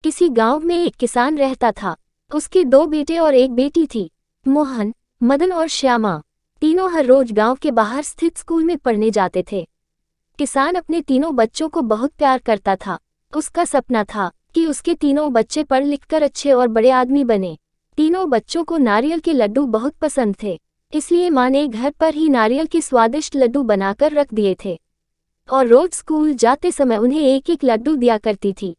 किसी गांव में एक किसान रहता था। उसके 2 बेटे और एक बेटी थी। मोहन, मदन और श्यामा तीनों हर रोज गांव के बाहर स्थित स्कूल में पढ़ने जाते थे। किसान अपने तीनों बच्चों को बहुत प्यार करता था। उसका सपना था कि उसके तीनों बच्चे पढ़ लिखकर अच्छे और बड़े आदमी बने। तीनों बच्चों को नारियल के लड्डू बहुत पसंद थे, इसलिए माँ ने घर पर ही नारियल के स्वादिष्ट लड्डू बनाकर रख दिए थे और रोज स्कूल जाते समय उन्हें एक एक लड्डू दिया करती थी।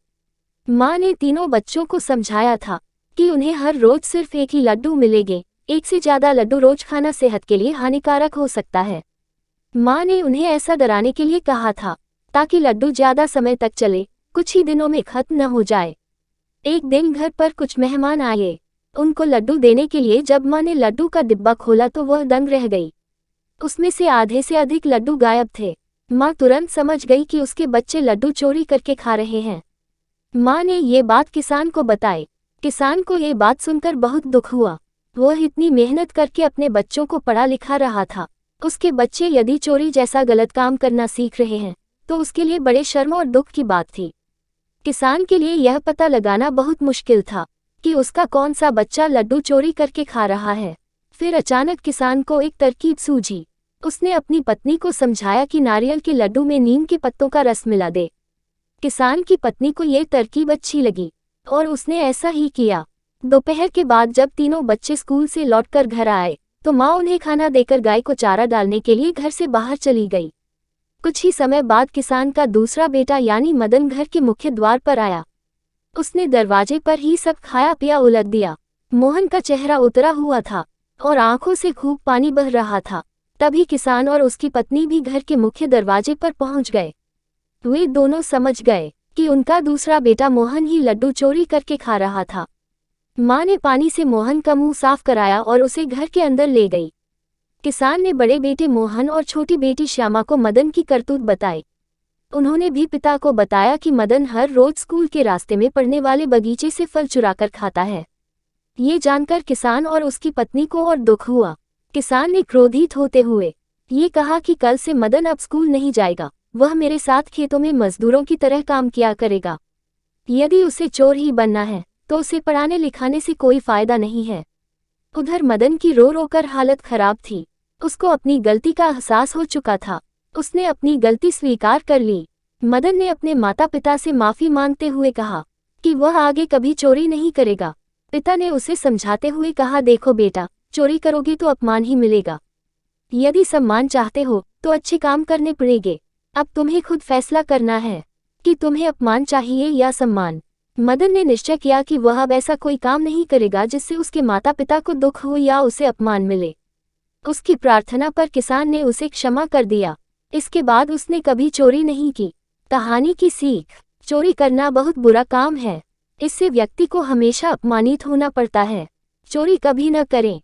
माँ ने तीनों बच्चों को समझाया था कि उन्हें हर रोज सिर्फ एक ही लड्डू मिलेंगे। एक से ज्यादा लड्डू रोज खाना सेहत के लिए हानिकारक हो सकता है। माँ ने उन्हें ऐसा डराने के लिए कहा था ताकि लड्डू ज्यादा समय तक चले, कुछ ही दिनों में खत्म न हो जाए। एक दिन घर पर कुछ मेहमान आए। उनको लड्डू देने के लिए जब माँ ने लड्डू का डिब्बा खोला तो वह दंग रह गई। उसमें से आधे से अधिक लड्डू गायब थे। माँ तुरंत समझ गई कि उसके बच्चे लड्डू चोरी करके खा रहे हैं। माँ ने ये बात किसान को बताई। किसान को ये बात सुनकर बहुत दुख हुआ। वह इतनी मेहनत करके अपने बच्चों को पढ़ा लिखा रहा था। उसके बच्चे यदि चोरी जैसा गलत काम करना सीख रहे हैं तो उसके लिए बड़े शर्म और दुख की बात थी। किसान के लिए यह पता लगाना बहुत मुश्किल था कि उसका कौन सा बच्चा लड्डू चोरी करके खा रहा है। फिर अचानक किसान को एक तरकीब सूझी। उसने अपनी पत्नी को समझाया कि नारियल के लड्डू में नीम के पत्तों का रस मिला दे। किसान की पत्नी को यह तरकीब अच्छी लगी और उसने ऐसा ही किया। दोपहर के बाद जब तीनों बच्चे स्कूल से लौटकर घर आए तो माँ उन्हें खाना देकर गाय को चारा डालने के लिए घर से बाहर चली गई। कुछ ही समय बाद किसान का दूसरा बेटा यानी मदन घर के मुख्य द्वार पर आया। उसने दरवाजे पर ही सब खाया पिया उलट दिया। मोहन का चेहरा उतरा हुआ था और आंखों से खूब पानी बह रहा था। तभी किसान और उसकी पत्नी भी घर के मुख्य दरवाजे पर पहुंच गए। वे दोनों समझ गए कि उनका दूसरा बेटा मोहन ही लड्डू चोरी करके खा रहा था। माँ ने पानी से मोहन का मुंह साफ कराया और उसे घर के अंदर ले गई। किसान ने बड़े बेटे मोहन और छोटी बेटी श्यामा को मदन की करतूत बताई। उन्होंने भी पिता को बताया कि मदन हर रोज स्कूल के रास्ते में पड़ने वाले बगीचे से फल चुराकर खाता है। ये जानकर किसान और उसकी पत्नी को और दुख हुआ। किसान ने क्रोधित होते हुए ये कहा कि कल से मदन अब स्कूल नहीं जाएगा। वह मेरे साथ खेतों में मजदूरों की तरह काम किया करेगा। यदि उसे चोर ही बनना है तो उसे पढ़ाने लिखाने से कोई फायदा नहीं है। उधर मदन की रो रो कर हालत खराब थी। उसको अपनी गलती का एहसास हो चुका था। उसने अपनी गलती स्वीकार कर ली। मदन ने अपने माता पिता से माफी मांगते हुए कहा कि वह आगे कभी चोरी नहीं करेगा। पिता ने उसे समझाते हुए कहा, देखो बेटा, चोरी करोगे तो अपमान ही मिलेगा। यदि सम्मान चाहते हो तो अच्छे काम करने पड़ेंगे। अब तुम्हें खुद फैसला करना है कि तुम्हें अपमान चाहिए या सम्मान। मदन ने निश्चय किया कि वह अब ऐसा कोई काम नहीं करेगा जिससे उसके माता पिता को दुख हो या उसे अपमान मिले। उसकी प्रार्थना पर किसान ने उसे क्षमा कर दिया। इसके बाद उसने कभी चोरी नहीं की। कहानी की सीख: चोरी करना बहुत बुरा काम है। इससे व्यक्ति को हमेशा अपमानित होना पड़ता है। चोरी कभी न करें।